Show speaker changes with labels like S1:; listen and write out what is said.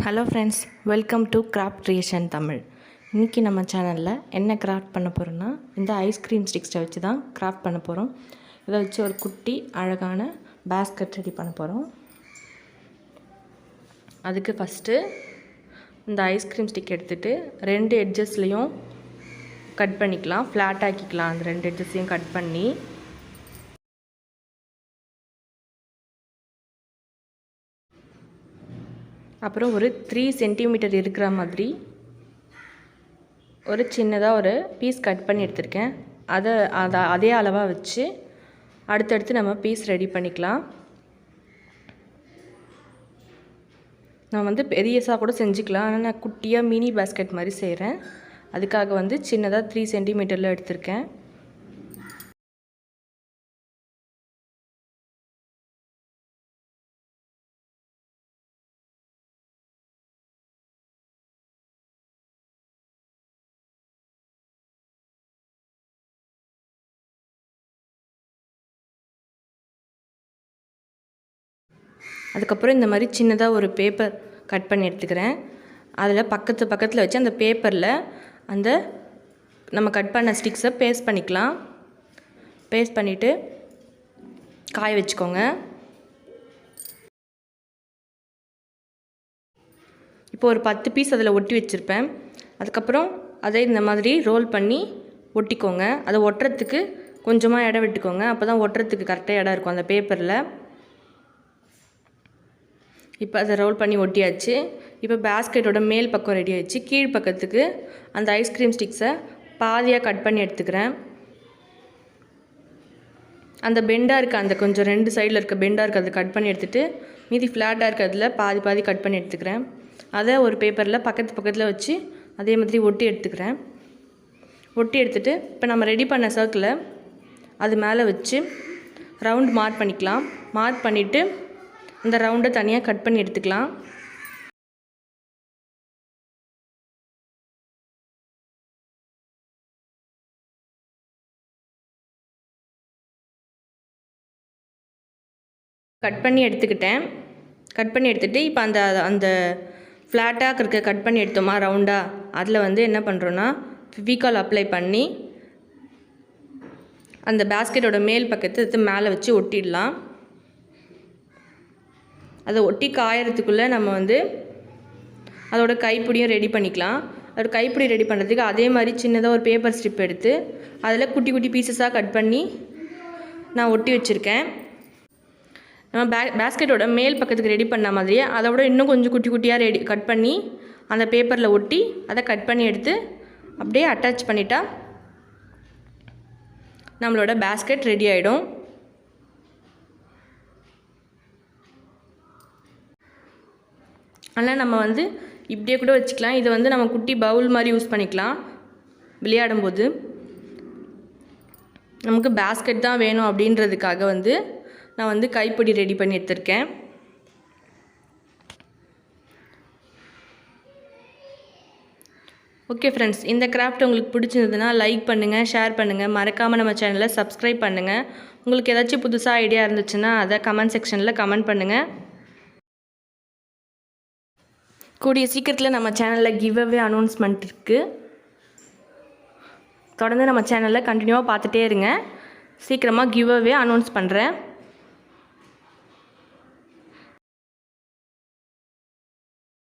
S1: Hello friends, welcome to craftcreation Tamil. இன்றைக்கி நம்ம சேனலில் என்ன கிராஃப்ட் பண்ண போகிறோன்னா, இந்த ஐஸ்கிரீம் ஸ்டிக்ஸை வச்சு தான் கிராஃப்ட் பண்ண போகிறோம். இதை வச்சு ஒரு குட்டி அழகான பேஸ்கெட் ரெடி பண்ண போகிறோம். அதுக்கு ஃபஸ்ட்டு இந்த ஐஸ்கிரீம் ஸ்டிக் எடுத்துகிட்டு 2 எட்ஜஸ்லேயும் கட் பண்ணிக்கலாம், ஃப்ளாட் ஆக்கிக்கலாம். அந்த 2 எட்ஜஸ்லையும் கட் பண்ணி அப்புறம் ஒரு 3 சென்டிமீட்டர் இருக்கிற மாதிரி ஒரு சின்னதாக ஒரு பீஸ் கட் பண்ணி எடுத்திருக்கேன். அதே அளவாக வச்சு அடுத்தடுத்து நம்ம பீஸ் ரெடி பண்ணிக்கலாம். நான் பெரியஸாக கூட செஞ்சுக்கலாம், ஆனால் நான் குட்டியாக மினி பாஸ்கெட் மாதிரி செய்கிறேன். அதுக்காக சின்னதாக 3 சென்டிமீட்டரில் எடுத்திருக்கேன். அதுக்கப்புறம் இந்த மாதிரி சின்னதாக ஒரு பேப்பர் கட் பண்ணி எடுத்துக்கிறேன். அதில் பக்கத்தில் வச்சு அந்த பேப்பரில் அந்த நம்ம கட் பண்ண ஸ்டிக்ஸை பேஸ்ட் பண்ணிக்கலாம். பேஸ்ட் பண்ணிவிட்டு காய வச்சுக்கோங்க. இப்போ ஒரு 10 பீஸ் அதில் ஒட்டி வச்சுருப்பேன். அதுக்கப்புறம் அதை இந்த மாதிரி ரோல் பண்ணி ஒட்டிக்கோங்க. அதை ஒட்டுறதுக்கு கொஞ்சமாக இடம் விட்டுக்கோங்க, அப்போ தான் ஒட்டுறதுக்கு கரெக்டாக இடம் இருக்கும் அந்த பேப்பரில். இப்போ அதை ரோல் பண்ணி ஒட்டியாச்சு. இப்போ பேஸ்கெட்டோட மேல் பக்கம் ரெடி ஆகிடுச்சு. கீழ் பக்கத்துக்கு அந்த ஐஸ்கிரீம் ஸ்டிக்ஸை பாதியாக கட் பண்ணி எடுத்துக்கிறேன். அந்த பெண்டாக இருக்க அந்த கொஞ்சம் 2 சைடில் இருக்க பெண்டாக இருக்க அதை கட் பண்ணி எடுத்துகிட்டு மீதி ஃப்ளாட்டாக இருக்கிறதுல பாதி கட் பண்ணி எடுத்துக்கிறேன். அதை ஒரு பேப்பரில் பக்கத்தில் வச்சு அதே மாதிரி ஒட்டி எடுத்துக்கிறேன். ஒட்டி எடுத்துகிட்டு இப்போ நம்ம ரெடி பண்ண சர்க்கிளை அது மேலே வச்சு ரவுண்ட் மார்க் பண்ணிக்கலாம். மார்க் பண்ணிவிட்டு இந்த ரவுண்டை தனியாக கட் பண்ணி எடுத்துக்கலாம். கட் பண்ணி எடுத்துகிட்டு இப்போ அந்த ஃப்ளாட்டாக இருக்க கட் பண்ணி எடுத்தோமா ரவுண்டாக, அதில் என்ன பண்ணுறோன்னா ஃபெவிகால் அப்ளை பண்ணி அந்த பேஸ்கெட்டோட மேல் பக்கத்தை எடுத்து மேலே வச்சு ஒட்டிடலாம். அதை ஒட்டி காயறதுக்குள்ளே நம்ம அதோட கைப்பிடியும் ரெடி பண்ணிக்கலாம். அதோட கைப்பிடி ரெடி பண்ணுறதுக்கு அதே மாதிரி சின்னதாக ஒரு பேப்பர் ஸ்ட்ரிப் எடுத்து அதில் குட்டி குட்டி பீசஸாக கட் பண்ணி நான் ஒட்டி வச்சுருக்கேன். நம்ம பேஸ்கெட்டோட மேல் பக்கத்துக்கு ரெடி பண்ண மாதிரியே அதோட இன்னும் கொஞ்சம் குட்டி குட்டியாக கட் பண்ணி அந்த பேப்பரில் ஒட்டி அதை கட் பண்ணி எடுத்து அப்படியே அட்டாச் பண்ணிட்டா நம்மளோட பேஸ்கெட் ரெடி ஆகிடும். ஆனால் நம்ம இப்படியே கூட வச்சுக்கலாம். இது நம்ம குட்டி பவுல் மாதிரி யூஸ் பண்ணிக்கலாம். விளையாடும்போது நமக்கு பேஸ்கெட் தான் வேணும் அப்படின்றதுக்காக நான் கைப்பிடி ரெடி பண்ணி எடுத்திருக்கேன். ஓகே ஃப்ரெண்ட்ஸ், இந்த கிராஃப்ட் உங்களுக்கு பிடிச்சிருந்ததுன்னா லைக் பண்ணுங்கள், ஷேர் பண்ணுங்கள், மறக்காமல் நம்ம சேனலை சப்ஸ்கிரைப் பண்ணுங்கள். உங்களுக்கு ஏதாச்சும் புதுசாக ஐடியா இருந்துச்சுன்னா அதை கமெண்ட் செக்ஷனில் கமெண்ட் பண்ணுங்கள். கூடிய சீக்கிரத்தில் நம்ம சேனலில் கிவ்அவே அனௌன்ஸ்மெண்ட் இருக்குது. தொடர்ந்து நம்ம சேனலில் கண்டினியூவாக பார்த்துட்டே இருங்க. சீக்கிரமாக கிவ்அவே அனௌன்ஸ் பண்ணுறேன்.